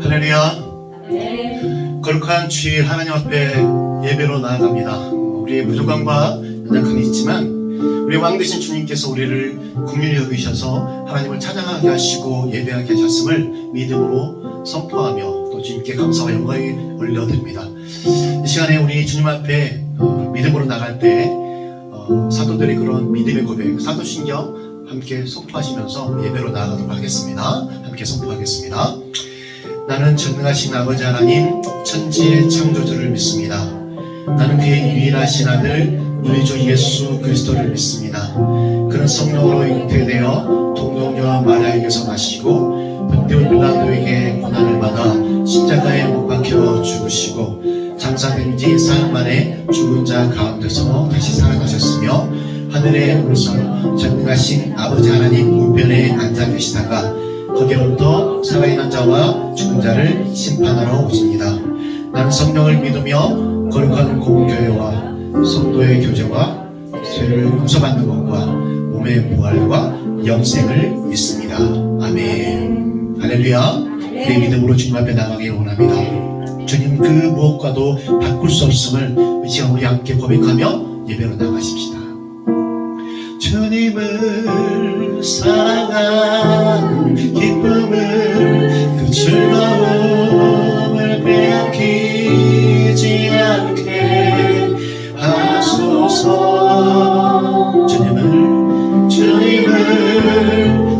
할렐루야. 거룩한 주일 하나님 앞에 예배로 나아갑니다. 우리의 부족함과 연약함이 있지만 우리 왕 되신 주님께서 우리를 긍휼히 여기셔서 하나님을 찬양하게 하시고 예배하게 하셨음을 믿음으로 선포하며 또 주님께 감사와 영광을 올려드립니다. 이 시간에 우리 주님 앞에 믿음으로 나갈 때 사도들의 그런 믿음의 고백, 사도신경 함께 선포하시면서 예배로 나아가도록 하겠습니다. 함께 선포하겠습니다. 나는 전능하신 아버지 하나님 천지의 창조주를 믿습니다. 나는 그의 유일하신 아들 우리 주 예수 그리스도를 믿습니다. 그는 성령으로 잉태되어 동정녀와 마리아에게서 나시고 본디오 빌라도에게 고난을 받아 십자가에 못 박혀 죽으시고 장사된 지 사흘 만에 죽은 자 가운데서 다시 살아나셨으며 하늘에 오르서 전능하신 아버지 하나님 우편에 앉아 계시다가 거기로부터 살아있는 자와 죽은 자를 심판하러 오십니다. 나는 성령을 믿으며 거룩한 공교회와 성도의 교제와 죄를 용서받는 것과 몸의 부활과 영생을 믿습니다. 아멘. 할렐루야. 내 믿음으로 주님 앞에 나가길 원합니다. 주님 그 무엇과도 바꿀 수 없음을 이 시간 우리 함께 고백하며 예배로 나가십시다. 주님을 사랑하는 기쁨을 그 즐거움을 빼앗기지 않게 하소서. 주님을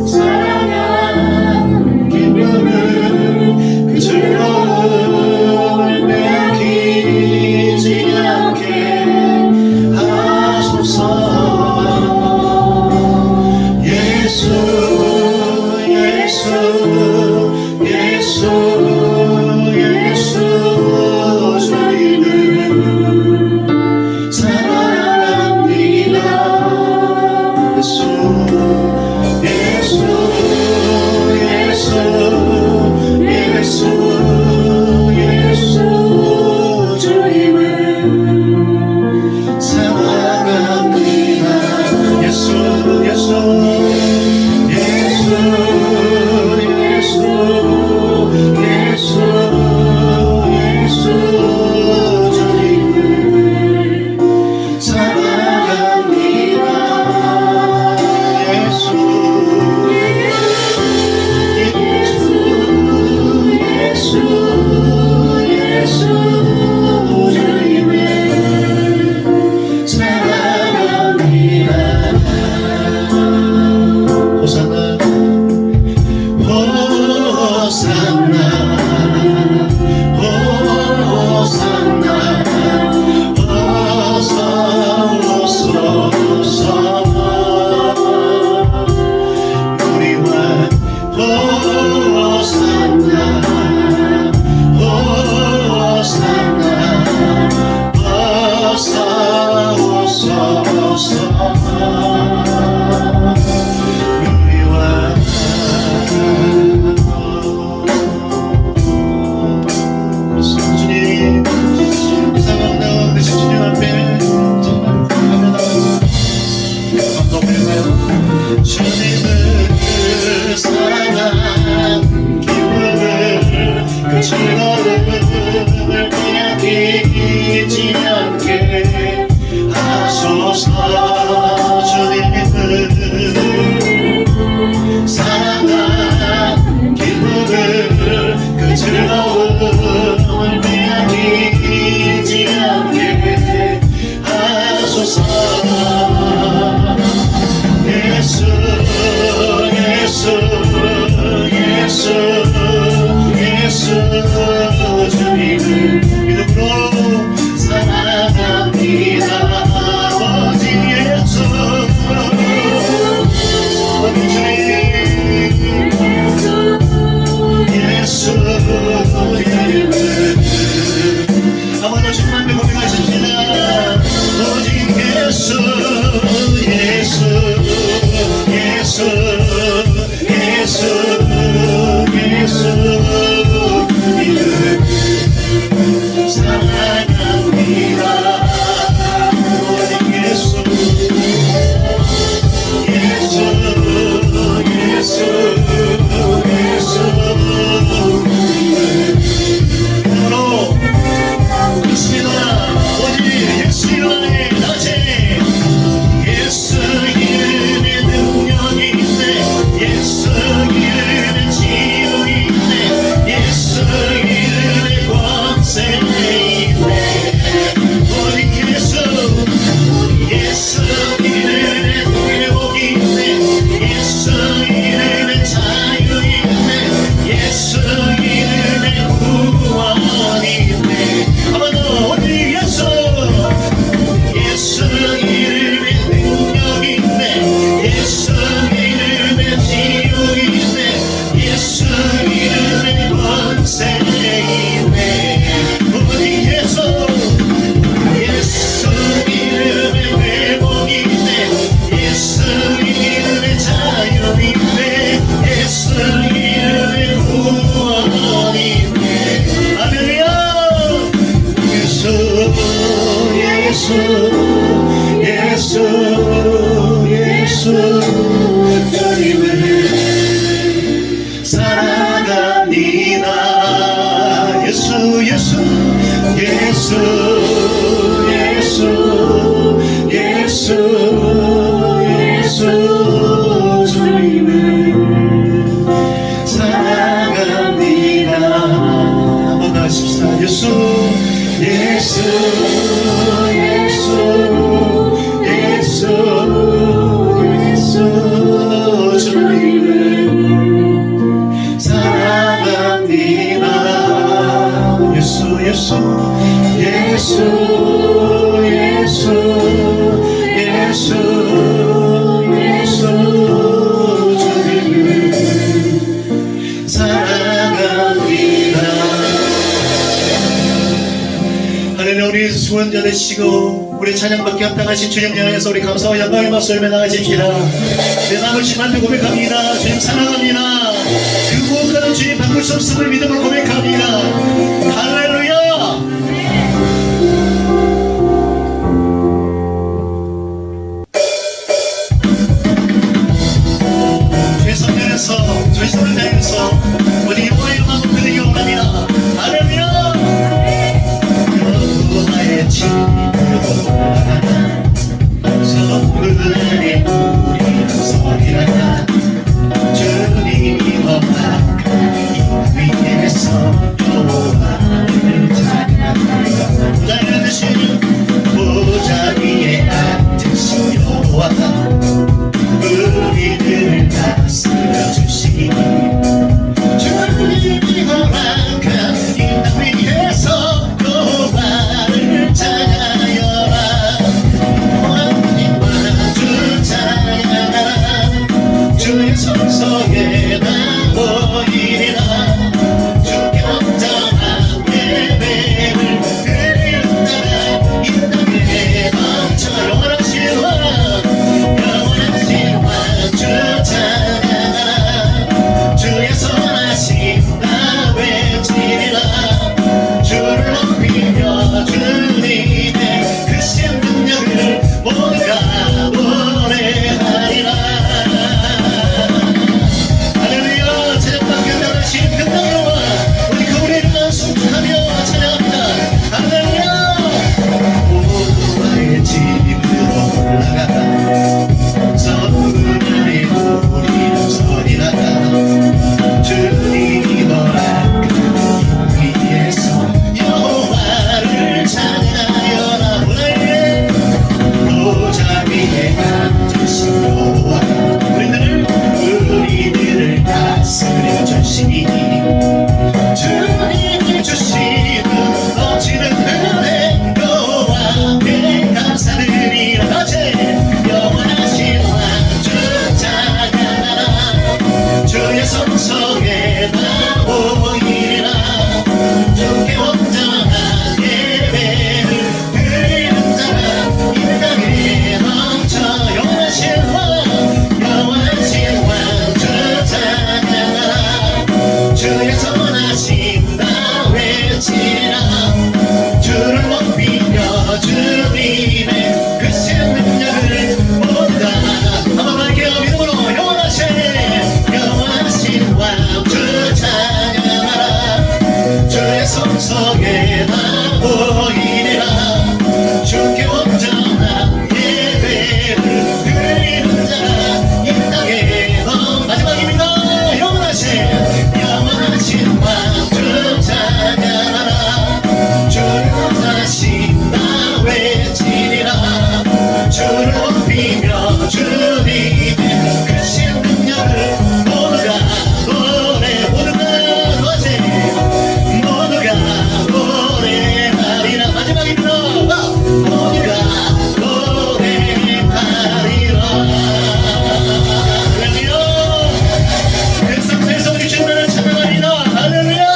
사랑하는 기쁨을 그 즐거움을 빼앗기지 않게 하소서. 예수 사랑합니다. 예수 예수 예수 예수 예수 예수 주님을 사랑합니다. 한번 더 하십시다. 예수 예수 예수 예수 예수 주님을 사랑합니다. 예수 예수 예수 예수 예수 예수 주님을 사랑합니다. 하나님, 우리 수원자 되시고 우리 찬양받게 합당하신 주님 향해서 우리 감사와 영광의 박수를 나가십시다. 내 마음을 심한테 고백합니다. 주님 사랑합니다. 그 무엇과는 주님 바꿀 수 없음을 믿음으로 고백합니다. 할렐루야. 주의 성전에서 주의 손을 다해서 우리 여호와의 이름을 드리기 원합니다. 할렐루야. 여호와의 집으로 올라가라. 성문 안에 우리는 서리라. 주님이 허락한 이 위에서 여호와를 찬양하여 보좌 위에 앉으신 여호와 우리들을 다스려 주시니 주님이 허락한 이 위에서 여호와를 찬양하여라. 왕님과 주 찬양하라. 주의 성소에 나오리라. 주께 온전한 예배를 드리는 자가 이 땅에 넘쳐. 영원하신 왕 주 찬양하라. 주의 선하심 나 외치리라. 주를 높이며 주님의 크신 능력을 모두가 노래하리라. 할렐루야. 찬양받게 나가신 금방여호와 우리 그분의 이름만颂축하며 찬양합니다. 할렐루야. 여호와의 집으로 올라가라. 성문 안에 우리는 서리라. 주님이 허락한 이 위에서 여호와를 찬양하여라. 보좌 위에 앉으신 여호와 우리들을 다스려 주시니 주님이 주시는 넘치는 은혜 여호와께 감사드리라. 영원하신 왕 주 찬양하라. 주의 성소에 나오리라. 주께 온전한 예배를 드리는 자가 이 땅에 넘쳐. 영원하신 왕 주 찬양하라. 주의 선하심 나 외치라. 주를 높이며 주님의 크신 능력을 모두가 한번 할게요. 믿음으로 영원하신 왕 주 찬양하라. 주의 성소에 나오리라. 주께 온전한 예배를 드리는 자가 이 땅에 마지막입니다. 영원하신 왕 주 찬양하라. 주의 선하심 나 외치리라. 주를 높이며 주님의 크신 능력을 모두가 노래하리라. 마지막입니다. 모두가 노래하리라. 할렐루야. 그 상태에서 우리 주님을 찬양합니다. 할렐루야.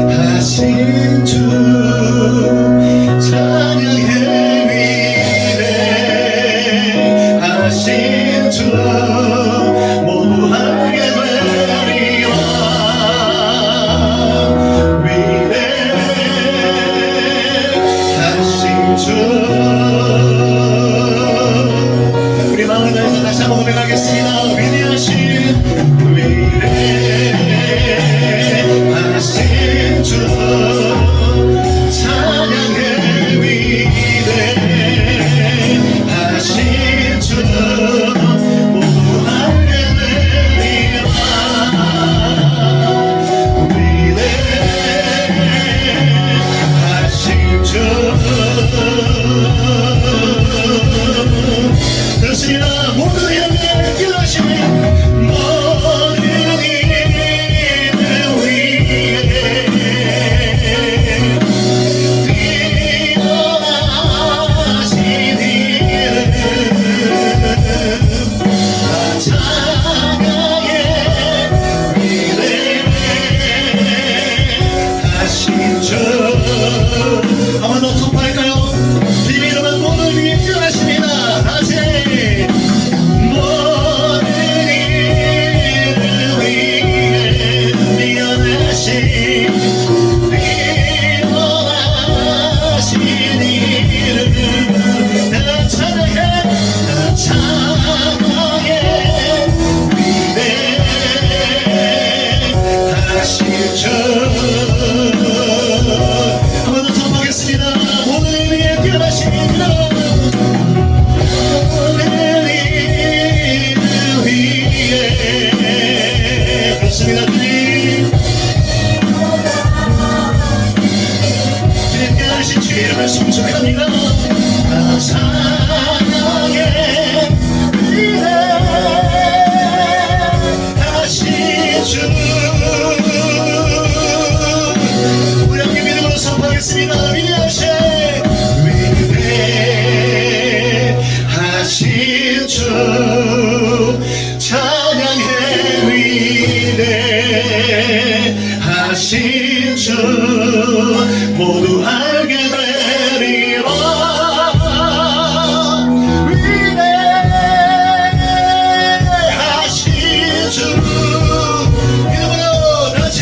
위대하신 주 찬양해. 위대하신 주 모두하게 되리라. 위대하신 주 고백하겠습니다. 위대하신 위대하신 주 찬양해. 위대하신 주 모두 하게 되리라. 위대하신 주 그렇습니다. 모든 영광을 뛰어나신 모든 이름 위에 뛰어나신 이름 다 찬양해. 위대하신 주 한 번 더 선포할까요? 주님 이름은 모든 위에 뛰어나십니다. 다시 모든 이름 위에 뛰어나신 이름 다 찬양해. 다 찬양해. 위대하신 주 한 번 더 선포하겠습니다. 모든 위에 뛰어나신 이름 그렇습니다. 주님 깨달으신 주 이름을 송축합니다. 찬양해. 위대하신 주 우리 함께 믿음으로 선포하겠습니다. 위대하신 주 찬양해. 위대하신 주 모두 알게 되리라. 위대하신 주 믿음으로 다시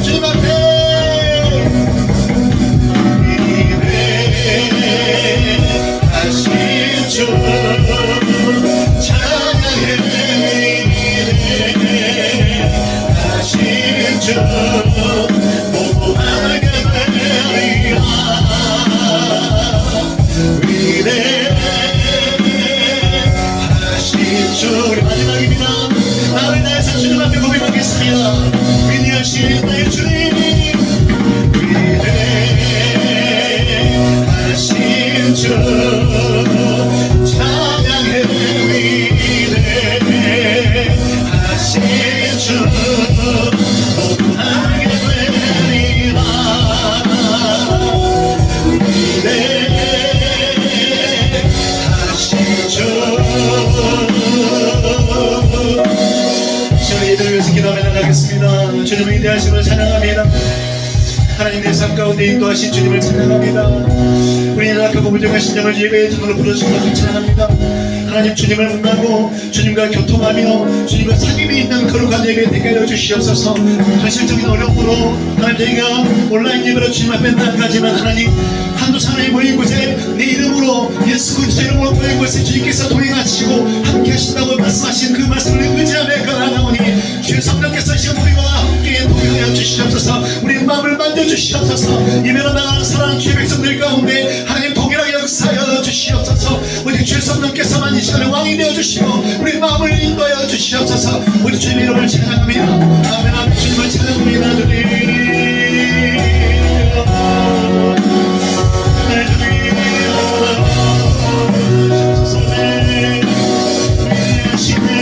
주님 앞에 위대하신 주 찬양해. 위대하신 주 모두 알게 되리라. 위대하신 주 우리 마지막입니다. 마음을 다해서 주님 앞에 고백하겠습니다. 위대하신 나의 주님 위대하신 주 찬양해. 위대하신 주 모두 알게 되리라. 위대하신 주 저희들 위해서 기도하며 나가겠습니다. 주님 위대하심을 찬양합니다. 하나님 내 삶 가운데 인도하신 주님을 찬양합니다. 우리 연약하고 부족하신 자를 예배의 등으로 부르신 것을 찬양합니다. 하나님 주님을 만나고 주님과 교통하며 주님과 사귐이 있는 거룩한 예배 되게 하여 주시옵소서. 현실적인 어려움으로 하나님 저희가 온라인 예배로 주님 앞에 나가지만 하나님 한두 사람이 모인 곳에 내 이름으로 예수 그리스도 이름으로 모인 곳에 주님께서 동행하시고 함께 하신다고 말씀하신 그 말씀을 의지하며 가나오니 주의 성령께서 이제 우리와 함께 동행하여 주시옵소서. 우리 마음을 만져주시옵소서. 예배로 나가는 사랑하는 주의 백성들 가운데 하나님 동일하게 역사하여 주시옵소서. 우리 주의 성령께서만 이 시간에 왕이 되어주시고 우리 마음을 인도하여 주시옵소서. 우리 주님의 이름을 찬양합니다. 아멘 아멘. 주님을 찬양합니다.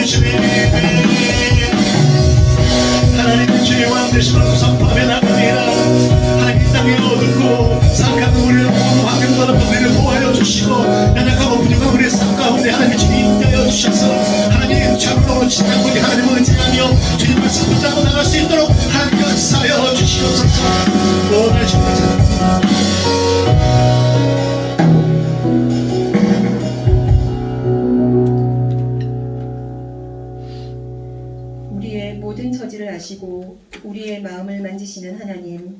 주님 하나님 주의 왕 되심을 선포하며 나갑니다. 하나님 이 땅에 어둡고 사악한 우리를 환경보다 우리를 보호하여 주시고 연약하고 부족한 우리의 삶 가운데 하나님 주님 인도하여 주셔서 하나님 참으로 진정하게 하나님을 의지하며 주님 말씀 붙잡고 나갈 수 있도록 하나님 역사하여 주시옵소서. 오늘 주님 찬양합니다. 모든 처지를 아시고 우리의 마음을 만지시는 하나님,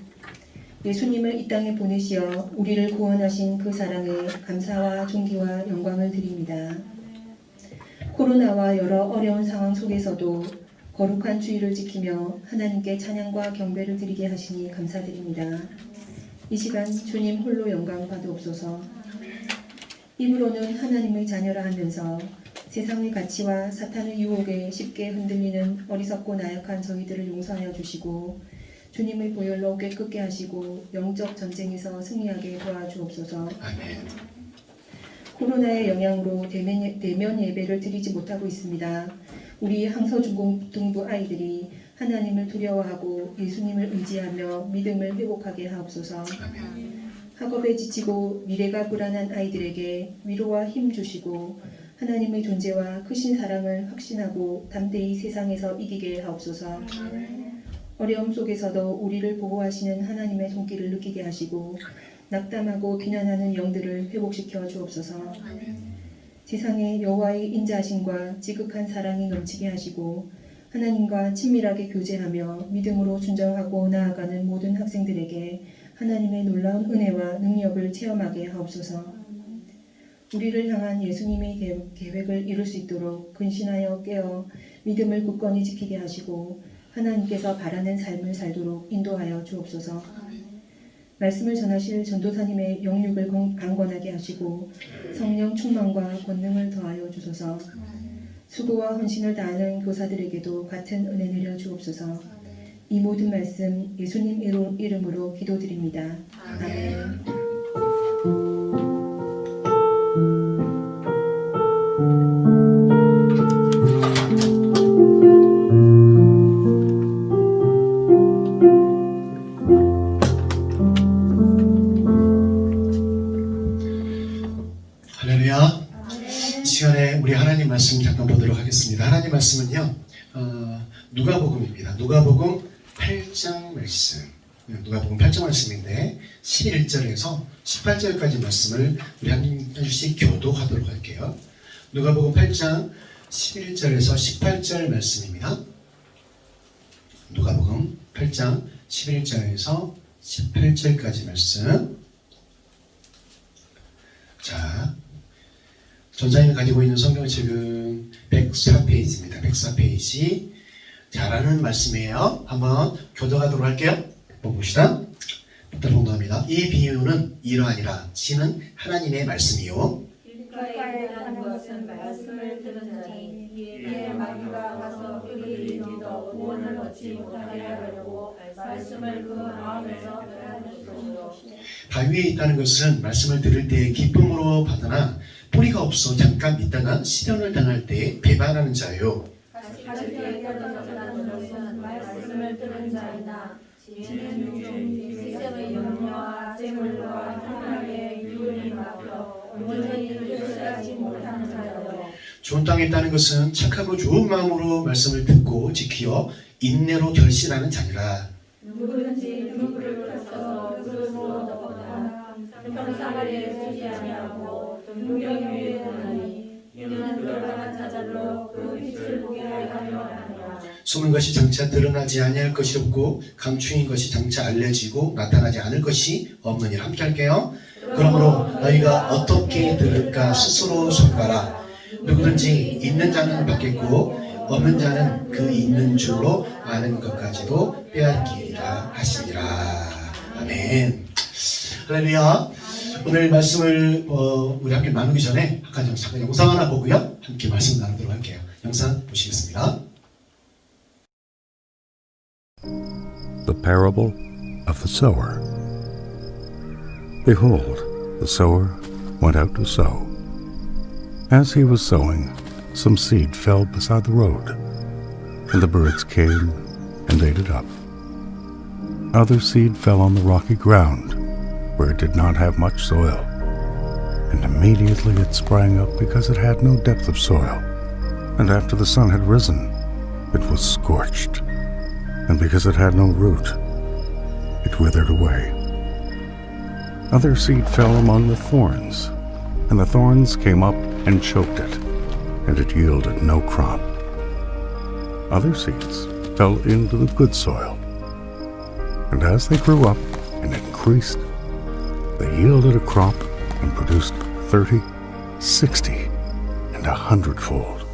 예수님을 이 땅에 보내시어 우리를 구원하신 그 사랑에 감사와 존귀와 영광을 드립니다. 코로나와 여러 어려운 상황 속에서도 거룩한 주의를 지키며 하나님께 찬양과 경배를 드리게 하시니 감사드립니다. 이 시간 주님 홀로 영광 받으옵소서. 입으로는 하나님의 자녀라 하면서 세상의 가치와 사탄의 유혹에 쉽게 흔들리는 어리석고 나약한 저희들을 용서하여 주시고 주님의 보혈로 깨끗게 하시고 영적 전쟁에서 승리하게 도와주옵소서. 아멘. 코로나의 영향으로 대면 예배를 드리지 못하고 있습니다. 우리 항서중고등부 아이들이 하나님을 두려워하고 예수님을 의지하며 믿음을 회복하게 하옵소서. 아멘. 학업에 지치고 미래가 불안한 아이들에게 위로와 힘 주시고 하나님의 존재와 크신 사랑을 확신하고 담대히 세상에서 이기게 하옵소서. 어려움 속에서도 우리를 보호하시는 하나님의 손길을 느끼게 하시고 낙담하고 비난하는 영들을 회복시켜 주옵소서. 세상에 여호와의 인자하심과 지극한 사랑이 넘치게 하시고 하나님과 친밀하게 교제하며 믿음으로 순종하고 나아가는 모든 학생들에게 하나님의 놀라운 은혜와 능력을 체험하게 하옵소서. 우리를 향한 예수님의 계획을 이룰 수 있도록 근신하여 깨어 믿음을 굳건히 지키게 하시고 하나님께서 바라는 삶을 살도록 인도하여 주옵소서. 말씀을 전하실 전도사님의 영육을 강건하게 하시고 성령 충만과 권능을 더하여 주소서. 수고와 헌신을 다하는 교사들에게도 같은 은혜 내려 주옵소서. 이 모든 말씀 예수님 이름으로 기도드립니다. 아멘. 할렐루야. 이 시간에 우리 하나님 말씀 잠깐 보도록 하겠습니다. 하나님 말씀은요, 누가복음입니다. 누가복음 8장 말씀. 누가복음 8장 말씀인데 11절에서 18절까지 말씀을 우리 한 줄씩 교독하도록 할게요. 누가복음 8장 11절에서 18절 말씀입니다. 누가복음 8장 11절에서 18절까지 말씀. 자, 전자님이 가지고 있는 성경책은 104페이지입니다. 104페이지. 잘하는 말씀이에요. 한번 교독하도록 할게요. 봅시다. 봉독합니다. 이 비유는 이러하니라. 지는 하나님의 말씀이요. 길가에 난 것은 말씀을 들은 자니 이에 마귀가 가서 그들이 믿어 구원을 얻지 못하게 하려고 말씀을 그 마음에서 빼앗는 것이요. 바위에 있다는 것은 말씀을 들을 때 기쁨으로 받으나 뿌리가 없어 잠깐 있다가 시련을 당할 때 배반하는 자요. 가시에 떨어졌다는 것은 말씀을 들은 자이나 지는 중 세상의 염려와 재물과 향락에 유혹이 막혀 온전히 결실하지 못하는 자요. 좋은 땅에 있다는 것은 착하고 좋은 마음으로 말씀을 듣고 지키어 인내로 결실하는 자니라. 누구든지 누구를 펴서 그릇으로 덮거나 평상을 주지 아니하고 등경 위에 두나니 이는 돌아간 자들로 그 빛을 보게 하려 하니라. 숨은 것이 장차 드러나지 아니할 것이 없고 감추인 것이 장차 알려지고 나타나지 않을 것이 없느니라. 함께 할게요. 그러므로 너희가 어떻게 들을까 스스로 손봐라. 누구든지 있는 자는 받겠고 없는 자는 그 있는 줄로 아는 것까지도 빼앗기리라 하시니라. 아멘. 할렐루야. 오늘 말씀을 우리 함께 나누기 전에 잠깐 영상 하나 보고요. 함께 말씀 나누도록 할게요. 영상 보시겠습니다. The parable of the sower. Behold, the sower went out to sow. As he was sowing, some seed fell beside the road, and the birds came and ate it up. Other seed fell on the rocky ground, where it did not have much soil, and immediately it sprang up because it had no depth of soil. And after the sun had risen, it was scorched, and because it had no root, it withered away. Other seed fell among the thorns, and the thorns came up and choked it, and it yielded no crop. Other seeds fell into the good soil, and as they grew up and increased, they yielded a crop and produced 30, 60, and 100-fold.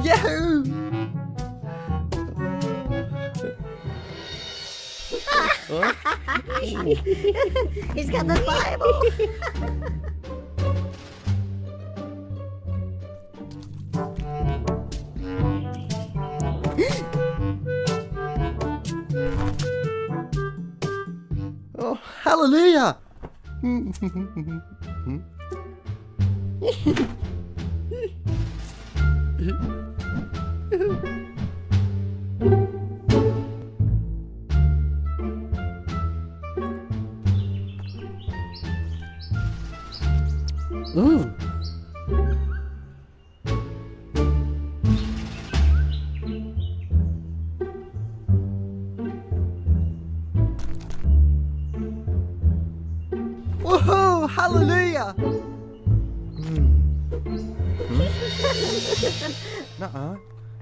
Yahoo! He's got the Bible. Oh, hallelujah! Ooh. Woohoo! Hallelujah! Nuh-uh.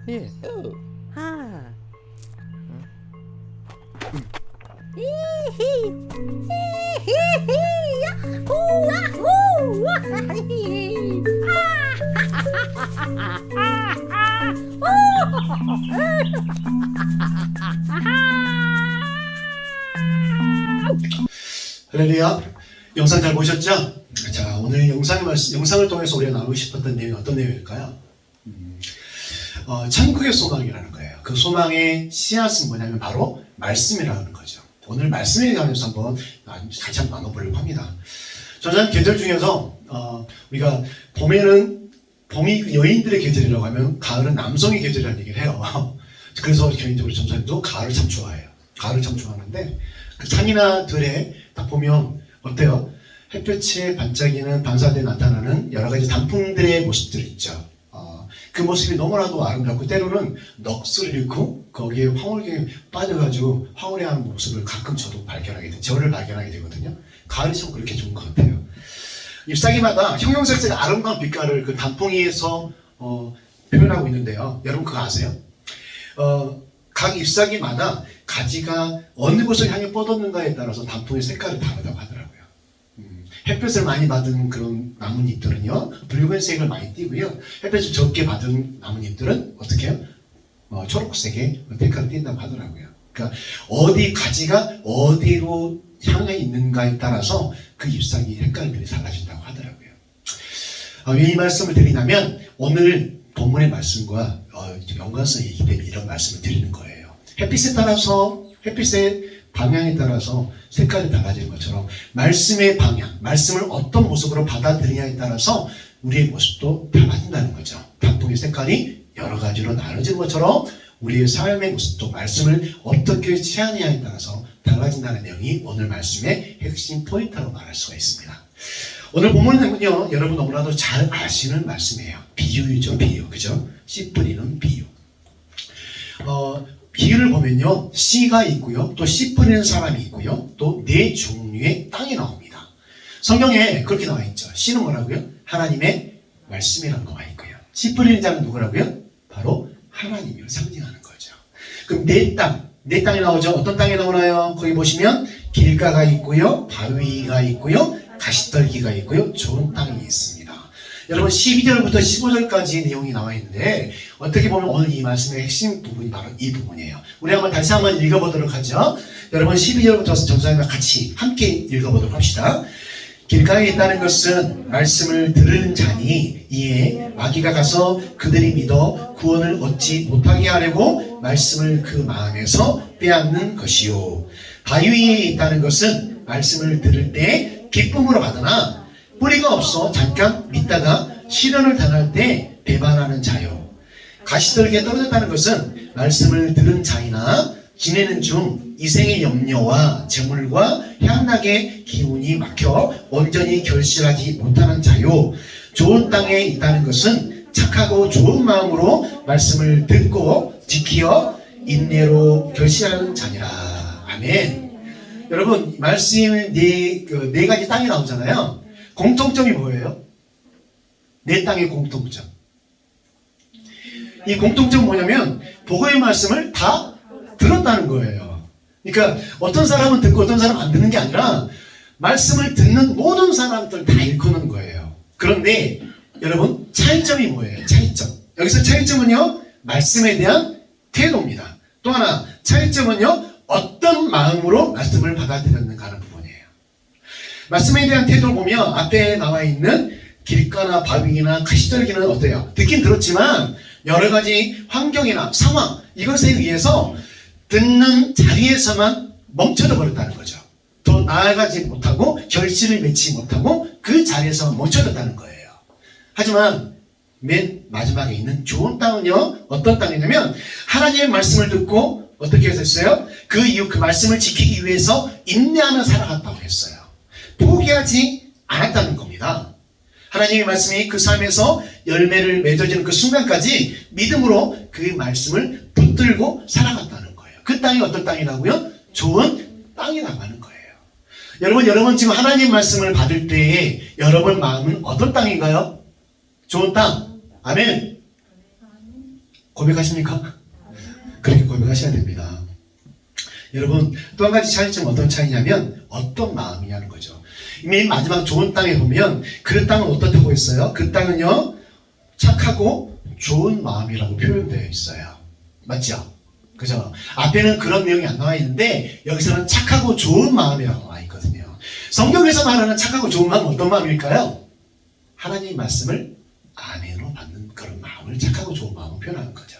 Yeah. Ooh. Ah. 할렐루야. 영상 잘 보셨죠? 자, 오늘 영상을 통해서 우리가 나누고 싶었던 내용이 어떤 내용일까요? 천국의 소망이라는 거예요. 그 소망의 씨앗은 뭐냐면 바로 말씀이라는 거죠. 오늘 말씀에 관해서 한번 같이 한번 나눠보려고 합니다. 저는 계절 중에서 우리가 봄에는 봄이 여인들의 계절이라고 하면 가을은 남성의 계절이라는 얘기를 해요. 그래서 개인적으로 전사님도 가을을 참 좋아해요. 가을을 참 좋아하는데 그 산이나 들에 딱 보면 어때요? 햇볕에 반짝이는 반사대에 나타나는 여러 가지 단풍들의 모습들 있죠. 그 모습이 너무나도 아름답고 때로는 넋을 잃고 거기에 황홀경에 빠져가지고 황홀해하는 모습을 가끔 저도 저를 발견하게 되거든요. 가을이 참 그렇게 좋은 것 같아요. 잎사귀마다 형형색색 아름다운 빛깔을 그 단풍이에서 표현하고 있는데요. 여러분 그거 아세요? 각 잎사귀마다 가지가 어느 곳을 향해 뻗었는가에 따라서 단풍의 색깔이 다르다고 하더라고요. 햇볕을 많이 받은 그런 나뭇잎들은요 붉은색을 많이 띠고요, 햇볕을 적게 받은 나뭇잎들은 어떻게 해요? 초록색의 색깔을 띈다고 하더라고요. 그러니까 어디 가지가 어디로 향해 있는가에 따라서 그 잎사귀 색깔들이 달라진다고 하더라고요. 왜 이 말씀을 드리냐면 오늘 본문의 말씀과 연관성이 있기 때문에 이런 말씀을 드리는 거예요. 햇빛의 방향에 따라서 색깔이 달라지는 것처럼 말씀의 방향, 말씀을 어떤 모습으로 받아들이냐에 따라서 우리의 모습도 달라진다는 거죠. 단풍의 색깔이 여러 가지로 나눠지는 것처럼 우리의 삶의 모습도 말씀을 어떻게 취하느냐에 따라서 달라진다는 내용이 오늘 말씀의 핵심 포인트라고 말할 수가 있습니다. 오늘 본문은요, 여러분 너무나도 잘 아시는 말씀이에요. 비유죠, 비유. 그죠? 씨 뿌리는 비유. 비유를 보면요, 씨가 있고요, 또 씨 뿌리는 사람이 있고요, 또 네 종류의 땅이 나옵니다. 성경에 그렇게 나와 있죠. 씨는 뭐라고요? 하나님의 말씀이라는 거가 있고요. 씨 뿌리는 자는 누구라고요? 바로 하나님을 상징하는 거죠. 그럼 네 땅이 나오죠. 어떤 땅이 나오나요? 거기 보시면 길가가 있고요, 바위가 있고요, 가시떨기가 있고요, 좋은 땅이 있습니다. 여러분 12절부터 15절까지 내용이 나와 있는데 어떻게 보면 오늘 이 말씀의 핵심 부분이 바로 이 부분이에요. 우리 한번 다시 한번 읽어보도록 하죠. 여러분 12절부터 전사님과 같이 함께 읽어보도록 합시다. 길가에 있다는 것은 말씀을 들은 자니 이에 마귀가 가서 그들이 믿어 구원을 얻지 못하게 하려고 말씀을 그 마음에서 빼앗는 것이요. 바위 위에 있다는 것은 말씀을 들을 때 기쁨으로 받으나 뿌리가 없어 잠깐 믿다가 시련을 당할 때 배반하는 자요. 가시떨기에 떨어졌다는 것은 말씀을 들은 자이나 지내는 중 이생의 염려와 재물과 향락의 기운이 막혀 온전히 결실하지 못하는 자요. 좋은 땅에 있다는 것은 착하고 좋은 마음으로 말씀을 듣고 지키어 인내로 결실하는 자니라. 아멘. 여러분 말씀에 네 가지 땅이 나오잖아요. 공통점이 뭐예요? 네 땅의 공통점. 이 공통점은 뭐냐면 복음의 말씀을 다 들었다는 거예요. 그러니까 어떤 사람은 듣고 어떤 사람은 안 듣는 게 아니라 말씀을 듣는 모든 사람들 다 일컫는 거예요. 그런데 여러분 차이점이 뭐예요? 차이점. 여기서 차이점은요, 말씀에 대한 태도입니다. 또 하나 차이점은요, 어떤 마음으로 말씀을 받아들였는가 하는 부분이에요. 말씀에 대한 태도를 보면 앞에 나와 있는 길가나 바위나 가시떨기는 어때요? 듣긴 들었지만 여러 가지 환경이나 상황, 이것에 의해서 듣는 자리에서만 멈춰져 버렸다는 거죠. 더 나아가지 못하고 결실을 맺지 못하고 그 자리에서 멈춰졌다는 거예요. 하지만 맨 마지막에 있는 좋은 땅은요, 어떤 땅이냐면 하나님의 말씀을 듣고 어떻게 했어요? 그 이후 그 말씀을 지키기 위해서 인내하며 살아갔다고 했어요. 포기하지 않았다는 겁니다. 하나님의 말씀이 그 삶에서 열매를 맺어지는 그 순간까지 믿음으로 그 말씀을 붙들고 살아갔다는 거예요. 그 땅이 어떤 땅이라고요? 좋은 땅이라고 하는 거예요. 여러분 지금 하나님 말씀을 받을 때에 여러분 마음은 어떤 땅인가요? 좋은 땅. 아멘. 고백하십니까? 그렇게 고백하셔야 됩니다. 여러분 또 한 가지 차이점은 어떤 차이냐면 어떤 마음이냐는 거죠. 맨 마지막 좋은 땅에 보면 그 땅은 어떻다고 했어요? 그 땅은요, 착하고 좋은 마음이라고 표현되어 있어요. 맞죠? 그죠? 앞에는 그런 내용이 안 나와 있는데 여기서는 착하고 좋은 마음이라고 나와 있거든요. 성경에서 말하는 착하고 좋은 마음은 어떤 마음일까요? 하나님의 말씀을 아멘으로 받는 그런 마음을 착하고 좋은 마음으로 표현하는 거죠.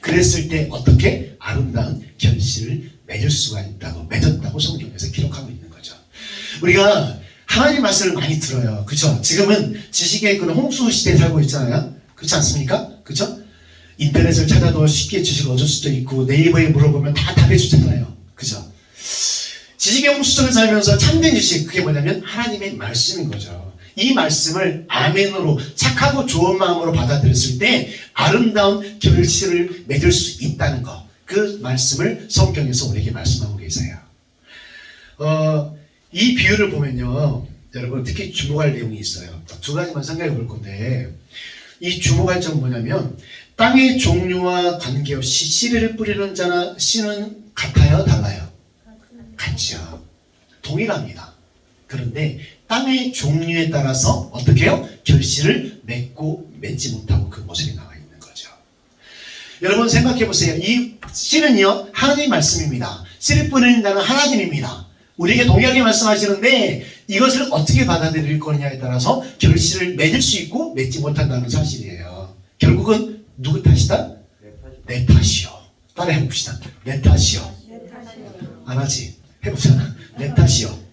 그랬을 때 어떻게 아름다운 결실을 맺을 수가 있다고, 맺었다고 성경에서 기록하고 있는 거죠. 우리가 하나님 말씀을 많이 들어요. 그쵸? 지금은 지식의 그런 홍수 시대에 살고 있잖아요. 그렇지 않습니까? 그쵸? 인터넷을 찾아도 쉽게 지식을 얻을 수도 있고 네이버에 물어보면 다 답해 주잖아요. 그죠? 지식의 홍수 속에 살면서 참된 지식, 그게 뭐냐면 하나님의 말씀인 거죠. 이 말씀을 아멘으로 착하고 좋은 마음으로 받아들였을 때 아름다운 결실을 맺을 수 있다는 것, 그 말씀을 성경에서 우리에게 말씀하고 계세요. 이 비유를 보면요, 여러분 특히 주목할 내용이 있어요. 두 가지만 생각해 볼 건데, 이 주목할 점은 뭐냐면 땅의 종류와 관계없이 씨를 뿌리는 자나 씨는 같아요? 달라요? 같죠. 동일합니다. 그런데 땅의 종류에 따라서 어떻게 해요? 결실을 맺고 맺지 못하고 그 모습이 나와 있는 거죠. 여러분 생각해 보세요. 이 씨는요, 하나님의 말씀입니다. 씨를 뿌리는 자는 하나님입니다. 우리에게 동일하게 말씀하시는데 이것을 어떻게 받아들일 거냐에 따라서 결실을 맺을 수 있고 맺지 못한다는 사실이에요. 결국은 누구 탓이다? 내 탓이요. 따라 해봅시다. 내 탓이요. 안 하지? 해보자. 내 탓이요.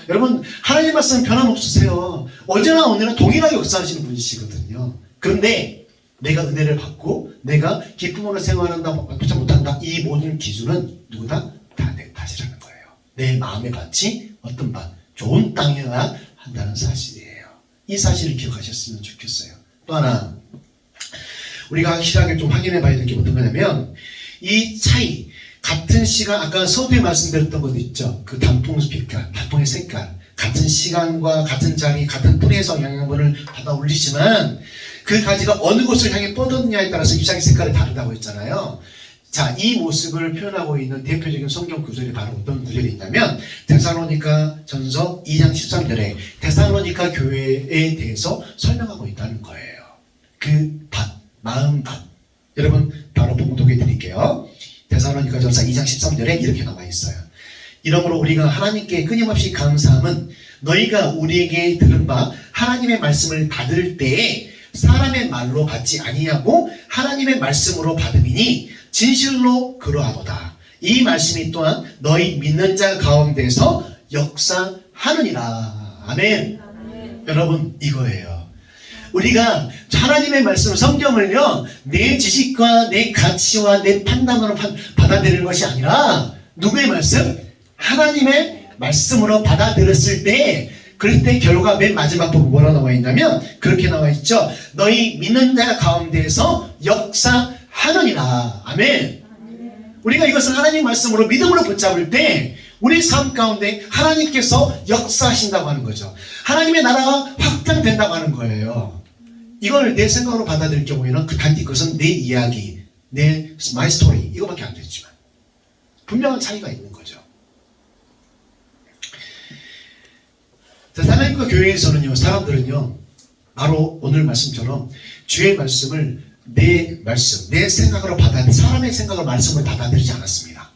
여러분 하나님 말씀은 변함없으세요. 어제나 오늘은 동일하게 역사하시는 분이시거든요. 그런데 내가 은혜를 받고 내가 기쁨으로 생활한다 못한다, 이 모든 기준은 누구다? 다 내 탓이라는 거예요. 내 마음의 밭이 어떤 밭? 좋은 땅이어야 한다는 사실이에요. 이 사실을 기억하셨으면 좋겠어요. 또 하나 우리가 확실하게 좀 확인해 봐야 될 게 어떤 거냐면 이 차이, 같은 시간, 아까 서두에 말씀드렸던 것 있죠. 그 단풍 빛깔, 단풍의 색깔, 같은 시간과 같은 자리, 같은 뿌리에서 영양분을 받아 올리지만 그 가지가 어느 곳을 향해 뻗었느냐에 따라서 잎사귀 색깔이 다르다고 했잖아요. 자, 이 모습을 표현하고 있는 대표적인 성경 구절이 바로 어떤 구절이 있냐면 데살로니가 전서 2장 13절에 데살로니가 교회에 대해서 설명하고 있다는 거예요. 그 밭, 마음 밭. 여러분 바로 봉독해 드릴게요. 데살로니가 전서 2장 13절에 이렇게 나와 있어요. 이러므로 우리가 하나님께 끊임없이 감사함은 너희가 우리에게 들은 바 하나님의 말씀을 받을 때에 사람의 말로 받지 아니하고 하나님의 말씀으로 받음이니 진실로 그러하도다. 이 말씀이 또한 너희 믿는 자 가운데서 역사하느니라. 아멘. 여러분 이거예요. 우리가 하나님의 말씀, 성경을요, 내 지식과 내 가치와 내 판단으로 받아들이는 것이 아니라 누구의 말씀? 하나님의 말씀으로 받아들였을 때, 그럴 때 결과 맨 마지막 부분 뭐라 나와 있냐면 그렇게 나와 있죠. 너희 믿는 자 가운데에서 역사하느니라. 아멘. 우리가 이것을 하나님 말씀으로 믿음으로 붙잡을 때 우리 삶 가운데 하나님께서 역사하신다고 하는 거죠. 하나님의 나라가 확장된다고 하는 거예요. 이걸 내 생각으로 받아들일 경우에는 단지 그것은 내 이야기, 마이 스토리 이거밖에 안 되지만 분명한 차이가 있는 거죠. 자, 하나님과 교회에서는요, 사람들은요, 바로 오늘 말씀처럼 주의 말씀을 내 생각으로 사람의 생각으로 말씀을 받아들이지 않았습니다.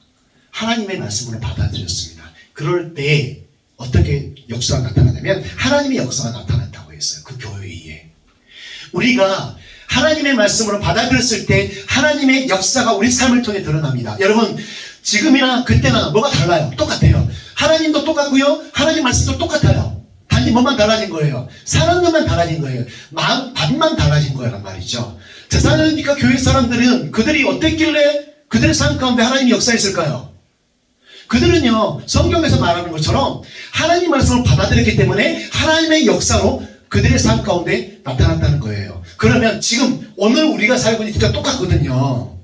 하나님의 말씀으로 받아들였습니다. 그럴 때 어떻게 역사가 나타나냐면 하나님의 역사가 나타난다고 했어요. 그 교회에. 우리가 하나님의 말씀으로 받아들였을 때 하나님의 역사가 우리 삶을 통해 드러납니다. 여러분, 지금이나 그때나 뭐가 달라요? 똑같아요. 하나님도 똑같고요. 하나님 말씀도 똑같아요. 단지 뭐만 달라진 거예요? 사는 것만 달라진 거예요. 마음만 달라진 거란 말이죠. 세상이니까 교회 사람들은 그들이 어땠길래 그들의 삶 가운데 하나님이 역사했을까요? 그들은요, 성경에서 말하는 것처럼 하나님 말씀을 받아들였기 때문에 하나님의 역사로 그들의 삶 가운데 나타났다는 거예요. 그러면 지금 오늘 우리가 살고 있는 진짜 똑같거든요.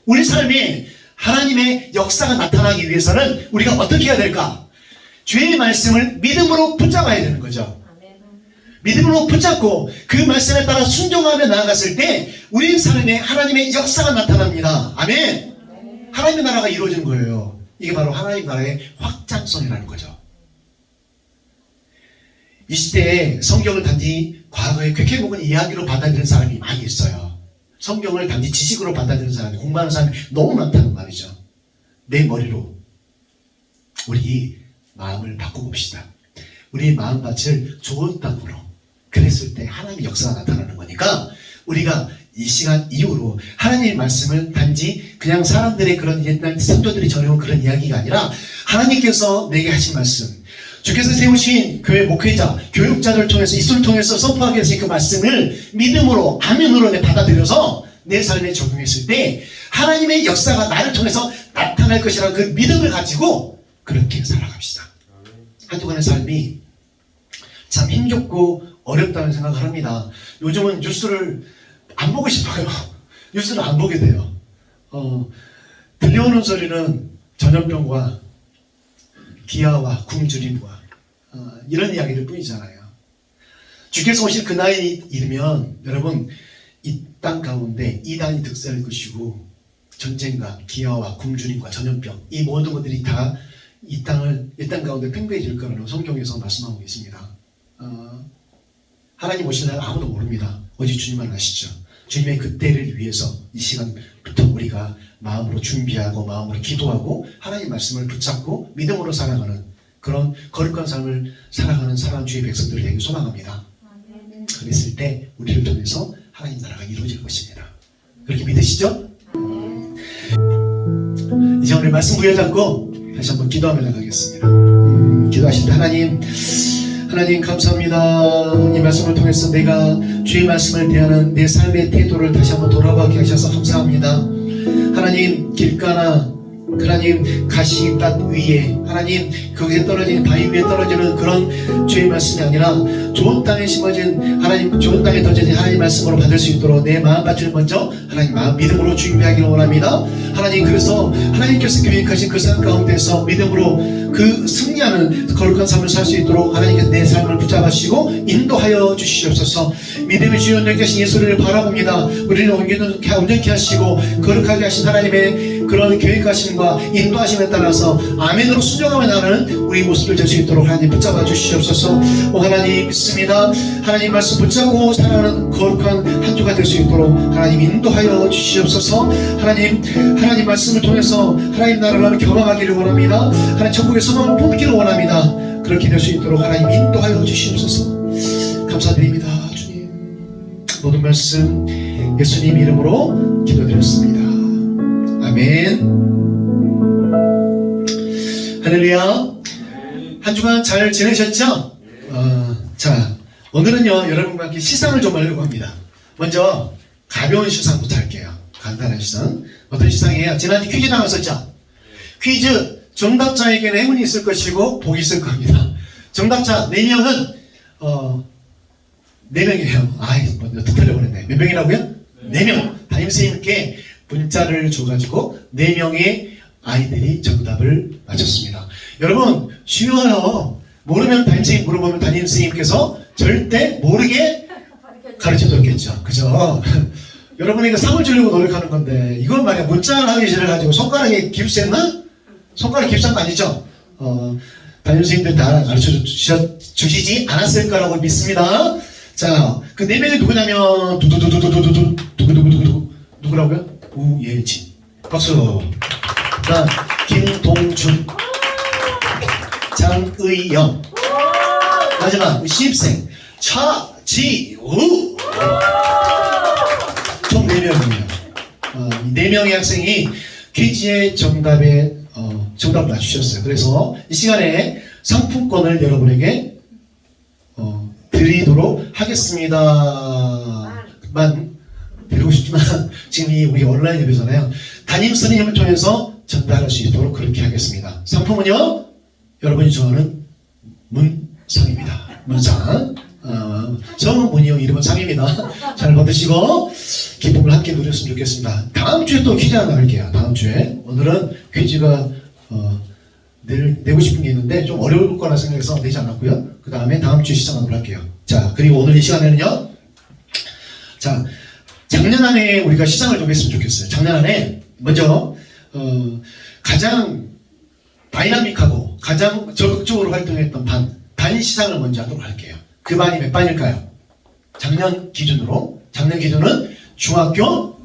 우리 삶에 하나님의 역사가 나타나기 위해서는 우리가 어떻게 해야 될까? 주의 말씀을 믿음으로 붙잡아야 되는 거죠. 믿음으로 붙잡고 그 말씀에 따라 순종하며 나아갔을 때 우리 삶에 하나님의 역사가 나타납니다. 아멘. 하나님의 나라가 이루어지는 거예요. 이게 바로 하나님 나라의 확장성이라는 거죠. 이 시대에 성경을 단지 과거에 쾌쾌 먹은 이야기로 받아들이는 사람이 많이 있어요. 성경을 단지 지식으로 받아들이는 사람이, 공부하는 사람이 너무 많다는 말이죠. 내 머리로 우리 마음을 바꿔봅시다. 우리 마음밭을 좋은 땅으로, 그랬을 때 하나님의 역사가 나타나는 거니까 우리가 이 시간 이후로 하나님의 말씀을 단지 그냥 사람들의 그런 옛날 선조들이 전해온 그런 이야기가 아니라 하나님께서 내게 하신 말씀, 주께서 세우신 교회 목회자, 교육자들을 통해서 이수를 통해서 선포하게 하신 그 말씀을 믿음으로, 아멘으로 받아들여서 내 삶에 적용했을 때 하나님의 역사가 나를 통해서 나타날 것이라는 그 믿음을 가지고 그렇게 살아갑시다. 한 주간의 삶이 참 힘겹고 어렵다는 생각을 합니다. 요즘은 뉴스를 안 보고 싶어요. 뉴스를 안 보게 돼요. 들려오는 소리는 전염병과 기아와 굶주림과 이런 이야기들 뿐이잖아요. 주께서 오실 그 날이 이르면 여러분, 이 땅 가운데 이단이 득세할 것이고 전쟁과 기아와 굶주림과 전염병, 이 모든 것들이 다 이 땅 가운데 팽배해질 거라고 성경에서 말씀하고 있습니다. 하나님 오실 날 아무도 모릅니다. 오직 주님만 아시죠. 주님의 그때를 위해서 이 시간부터 우리가 마음으로 준비하고 마음으로 기도하고 하나님 말씀을 붙잡고 믿음으로 살아가는 그런 거룩한 삶을 살아가는 사랑하는 주의 백성들을 되게 소망합니다. 그랬을 때 우리를 통해서 하나님 나라가 이루어질 것입니다. 그렇게 믿으시죠? 이제 오늘 말씀 부여잡고 다시 한번 기도하며 나가겠습니다. 기도하실 때 하나님 감사합니다. 이 말씀을 통해서 내가 주의 말씀을 대하는 내 삶의 태도를 다시 한번 돌아보게 하셔서 감사합니다. 하나님, 길가나 하나님 가시밭 위에, 하나님 거기에 떨어진 바위 위에 떨어지는 그런 주의 말씀이 아니라 좋은 땅에 심어진, 하나님 좋은 땅에 던져진 하나님 말씀으로 받을 수 있도록 내 마음밭을 먼저 하나님 마음 믿음으로 준비하기를 원합니다. 하나님, 그래서 하나님께서 계획하신 그 삶 가운데서 믿음으로 그 승리하는 거룩한 삶을 살 수 있도록 하나님께서 내 삶을 붙잡으시고 인도하여 주시옵소서. 믿음의 주여 되신 예수를 바라봅니다. 우리를 온전케 하시고 거룩하게 하신 하나님의 그런 계획하심과 인도하심에 따라서 아멘으로 순종하며 나가는 우리 모습을 될 수 있도록 하나님 붙잡아 주시옵소서. 하나님 믿습니다. 하나님 말씀 붙잡고 살아가는 거룩한 한 주가 될 수 있도록 하나님 인도하여 주시옵소서. 하나님 말씀을 통해서 하나님 나라를 경험하기를 원합니다. 하나님 천국의 소망을 품기를 원합니다. 그렇게 될 수 있도록 하나님 인도하여 주시옵소서. 감사드립니다. 주님, 모든 말씀 예수님 이름으로 기도드렸습니다. 아멘. 할렐루야. 한 주간 잘 지내셨죠? 자, 오늘은요 여러분과 함께 시상을 좀 하려고 합니다. 먼저 가벼운 시상부터 할게요. 간단한 시상. 어떤 시상이에요? 지난주 퀴즈 나왔었죠? 퀴즈 정답자에게는 행운이 있을 것이고 복이 있을 겁니다. 정답자 4명은 4명이에요. 먼저 틀려버렸네. 몇 명이라고요? 4명. 담임선생님께 문자를 줘가지고 4명의 아이들이 정답을 맞췄습니다. 여러분 쉬워요. 모르면 담임선생님 물어보면 담임선생님께서 절대 모르게 가르쳐줬겠죠. 그죠? 여러분에게 상을 주려고 노력하는 건데 이건 말이야 문자를 하기 싫어가지고 손가락에 깁스했나? 손가락에 깁스한 거 아니죠? 담임선생님들 다 가르쳐주시지 않았을 거라고 믿습니다. 자, 그 네 명이 누구냐면 두두두두두두두두두두두두 누구라고요? 우예진 박수. 그다음 김동준, 장의영, 마지막 신입생 차지우. 총 4명이에요. 4명의 학생이 퀴즈의 정답에 정답을 맞추셨어요. 그래서 이 시간에 상품권을 여러분에게 드리도록 하겠습니다. 드리고 싶지만 지금 우리 온라인 예배잖아요. 담임 선생님을 통해서 전달할 수 있도록 그렇게 하겠습니다. 상품은요, 여러분이 좋아하는 문상입니다. 문상. 정문이요 이름은 상입니다. 잘 받으시고 기쁨을 함께 누렸으면 좋겠습니다. 다음 주에 또 퀴즈 하나 할게요. 다음 주에. 오늘은 퀴즈가 내고 싶은 게 있는데 좀 어려울 거라 생각해서 내지 않았고요. 그 다음에 다음 주에 시작하도록 할게요. 자, 그리고 오늘 이 시간에는요. 자, 작년 안에 우리가 시상을 좀 했으면 좋겠어요. 작년 안에 먼저 가장 다이나믹하고 가장 적극적으로 활동했던 반 시상을 먼저 하도록 할게요. 그 반이 몇 반일까요? 작년 기준으로. 작년 기준은 중학교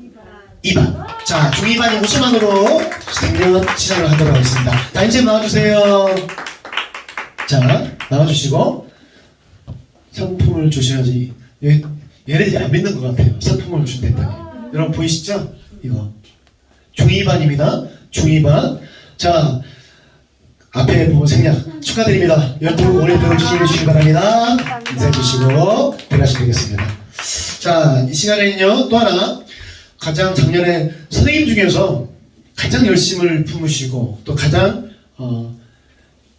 2반. 자, 중2반이 우수반으로 작년 시상을 하도록 하겠습니다. 담임선생님 나와주세요. 자, 나와주시고 상품을 주셔야지. 얘네들이 안 믿는 것 같아요. 상품을 준댔더니. 여러분 보이시죠? 이거 중2반입니다. 중2반. 자, 앞에 부분 생략 축하드립니다. 여러분 오늘도 시행해 주시기 바랍니다. 인사해 주시고 들어가시면 되겠습니다. 자, 이 시간에는요 또 하나 가장 작년에 선생님 중에서 가장 열심을 품으시고 또 가장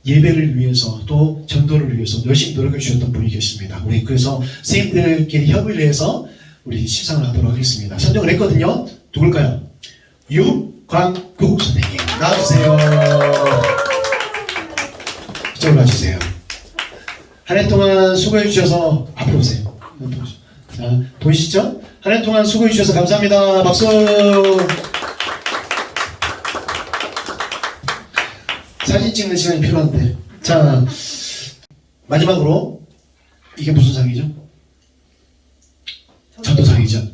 예배를 위해서 또 전도를 위해서 열심히 노력해 주셨던 분이 계십니다. 우리 그래서 선생님들끼리 협의를 해서 우리 시상을 하도록 하겠습니다. 선정을 했거든요. 누굴까요? 유광국 선생님 나와주세요. 이쪽으로 와주세요. 한 해 동안 수고해 주셔서 앞으로 오세요. 자, 보이시죠? 한 해 동안 수고해 주셔서 감사합니다. 박수. 사진 찍는 시간이 필요한데. 자, 마지막으로 이게 무슨 상이죠? 전도상이죠.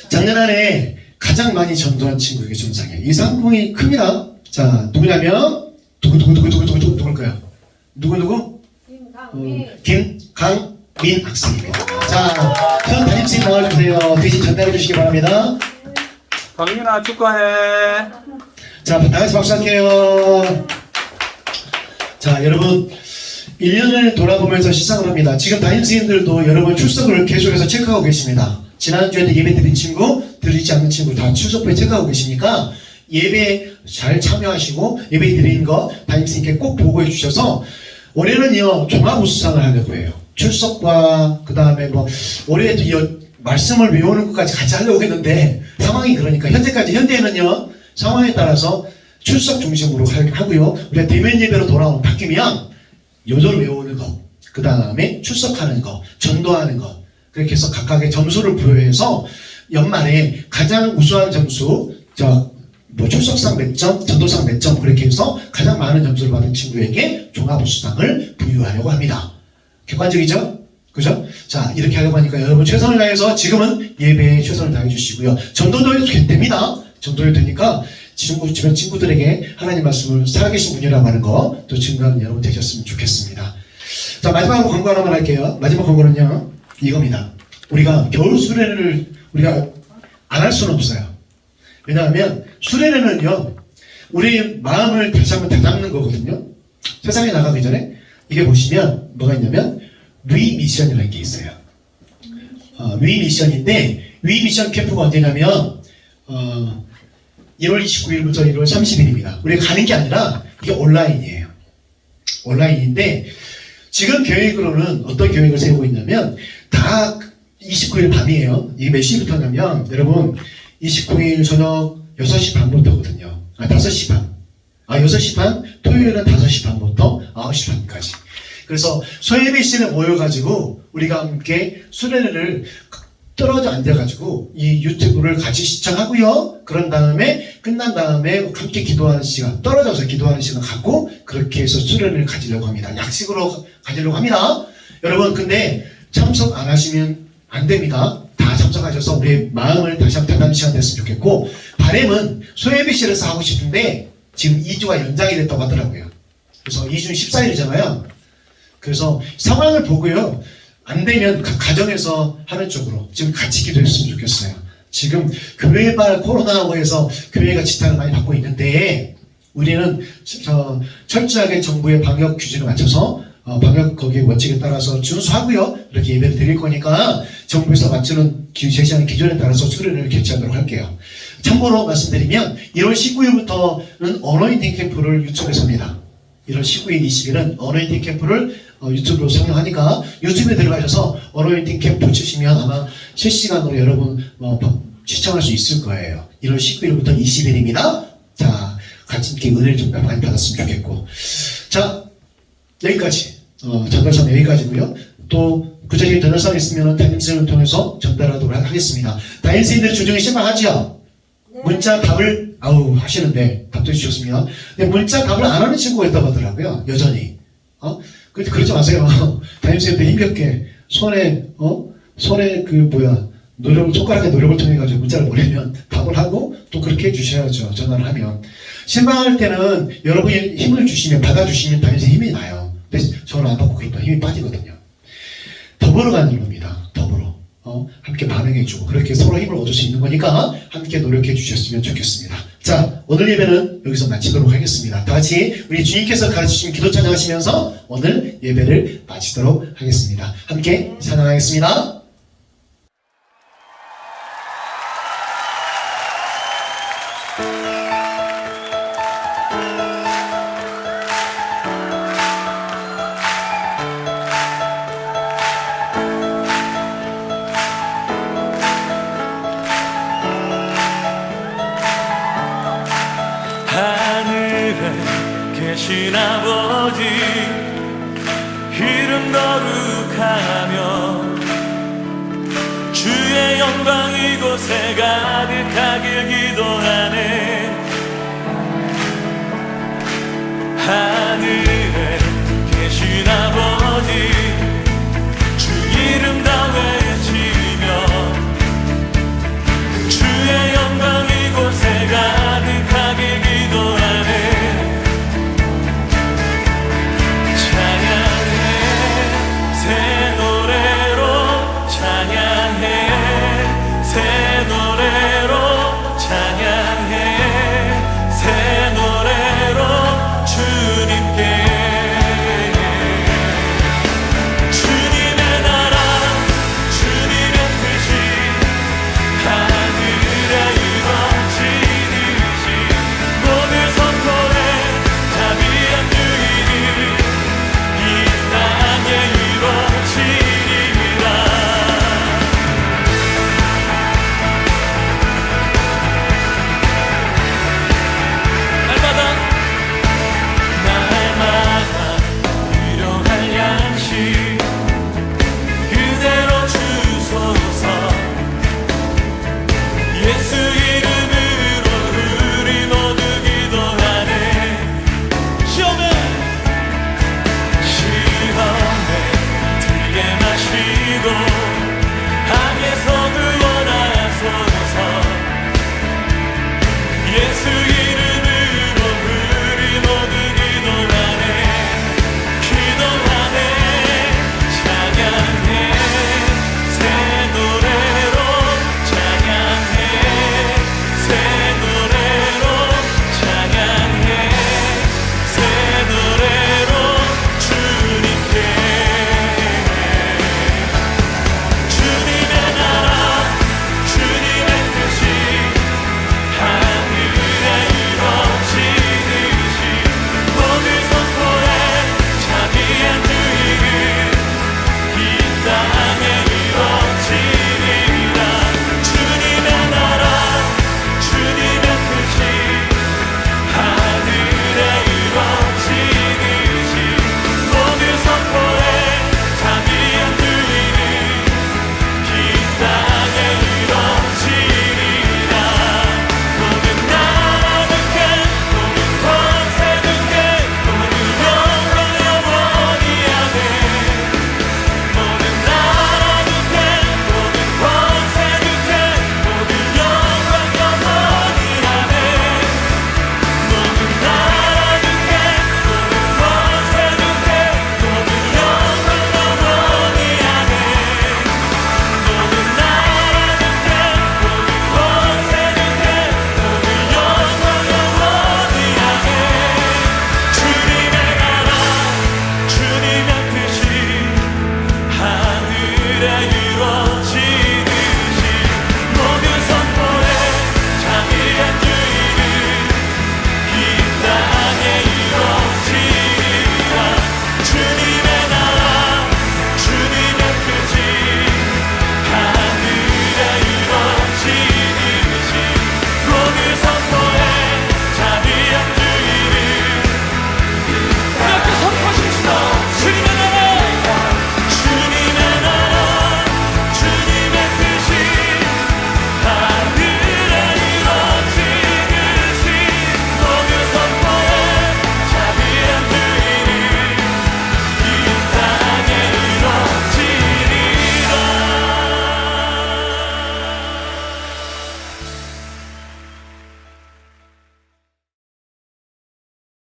작년 안에 가장 많이 전도한 친구에게 주는 상이에요. 이 상품이 큽니다. 자, 누구냐면 누굴까요? 누구? 김강민 학생입니다. 자, 현 담임선생님 나와주세요. 대신 전달해 주시기 바랍니다. 강민아 축하해. 자, 다 같이 박수할게요. 자, 여러분 1년을 돌아보면서 시상을 합니다. 지금 담임선생님들도 여러분 출석을 계속해서 체크하고 계십니다. 지난주에도 예배 드린 친구, 드리지 않는 친구 다 출석부에 체크하고 계시니까 예배 잘 참여하시고 예배 드리는 거 담임선생님께 꼭 보고해 주셔서 올해는요 종합우수상을 하려고 해요. 출석과 그 다음에 올해도 이 말씀을 외우는 것까지 같이 하려고 했는데 상황이 그러니까 현대에는요 상황에 따라서 출석 중심으로 하고요. 우리가 대면 예배로 바뀌면 요절 외우는 거, 그 다음에 출석하는 거, 전도하는 거 그렇게 해서 각각의 점수를 부여해서 연말에 가장 우수한 점수 출석상 몇 점, 전도상 몇 점 그렇게 해서 가장 많은 점수를 받은 친구에게 종합우수상을 부여하려고 합니다. 객관적이죠? 그죠? 자, 이렇게 하려고 하니까 여러분 최선을 다해서 지금은 예배에 최선을 다해 주시고요. 전도도 해도 됩니다. 전도해도 되니까 주변 친구들에게 하나님 말씀을 살아계신 분이라고 하는 거 또 증거하는 여러분 되셨으면 좋겠습니다. 자, 마지막으로 광고 하나만 할게요. 마지막 광고는요 이겁니다. 우리가 겨울 수련회를 우리가 안 할 수는 없어요. 왜냐하면 수련회는요 우리 마음을 다시 한번 다잡는 거거든요. 세상에 나가기 전에 이게 보시면 뭐가 있냐면 위미션이라는 게 있어요. 위미션인데 위미션 캠프가 언제냐면 1월 29일부터 1월 30일입니다. 우리가 가는 게 아니라 이게 온라인이에요. 온라인인데 지금 계획으로는 어떤 계획을 세우고 있냐면 다 29일 밤이에요. 이게 몇 시부터 하냐면 여러분 29일 저녁 6시 반부터거든요. 5시 반. 6시 반, 토요일은 5시 반부터 9시 반까지. 그래서 소예배 시간에 모여가지고 우리가 함께 수련회를 떨어져 앉아가지고 이 유튜브를 같이 시청하고요. 그런 다음에 끝난 다음에 함께 기도하는 시간, 떨어져서 기도하는 시간 갖고 그렇게 해서 수련회를 가지려고 합니다. 약식으로 가지려고 합니다. 여러분 근데 참석 안 하시면 안 됩니다. 다 참석하셔서 우리의 마음을 다시 한번 다담는 시간 됐으면 좋겠고 바람은 소예배실에서 하고 싶은데 지금 2주가 연장이 됐다고 하더라고요. 그래서 2주는 14일이잖아요. 그래서 상황을 보고요. 안 되면 각 가정에서 하는 쪽으로 지금 같이 기도했으면 좋겠어요. 지금 교회발 코로나로 해서 교회가 지탄을 많이 받고 있는데 우리는 철저하게 정부의 방역 규준에 맞춰서 방역 거기에 원칙에 따라서 준수하고요. 이렇게 예배를 드릴 거니까 정부에서 맞추는 제시하는 기준에 따라서 수련회를 개최하도록 할게요. 참고로 말씀드리면 1월 19일부터는 어노인팅 캠프를 유튜브에서 합니다. 1월 19일, 20일은 어노인팅 캠프를 유튜브로 상영하니까 유튜브에 들어가셔서 어노인팅 캠프 치시면 아마 실시간으로 여러분 시청할 수 있을 거예요. 1월 19일부터 20일입니다. 자, 같이 함께 은혜를 좀 많이 받았으면 좋겠고. 자, 여기까지. 전달사는 여기까지고요. 또 구체적인 전달사항이 있으면 담임선생님을 통해서 전달하도록 하겠습니다. 담임선생님들이 조정에 실망하죠? 문자 답을 하시는데 답도 해주셨습니다. 근데 문자 답을 안 하는 친구가 있다고 하더라고요. 여전히. 그러지 마세요. 담임선생님들 힘겹게 손에 손가락에 노력을 통해 가지고 문자를 보내면 답을 하고 또 그렇게 해주셔야죠. 전화를 하면. 실망할 때는 여러분이 힘을 주시면 받아주시면 담임선생님 힘이 나요. 근데 전화 안 받고 그러다 힘이 빠지거든요. 더불어 가는 겁니다. 더불어. 함께 반응해주고 그렇게 서로 힘을 얻을 수 있는 거니까 함께 노력해 주셨으면 좋겠습니다. 자, 오늘 예배는 여기서 마치도록 하겠습니다. 다 같이 우리 주님께서 가르치신 기도 찬양하시면서 오늘 예배를 마치도록 하겠습니다. 함께 찬양하겠습니다. 하늘에 계신 아버지 이름 거룩하며 주의 영광 이곳에 가득하길 기도하네. 하늘에 계신 아버지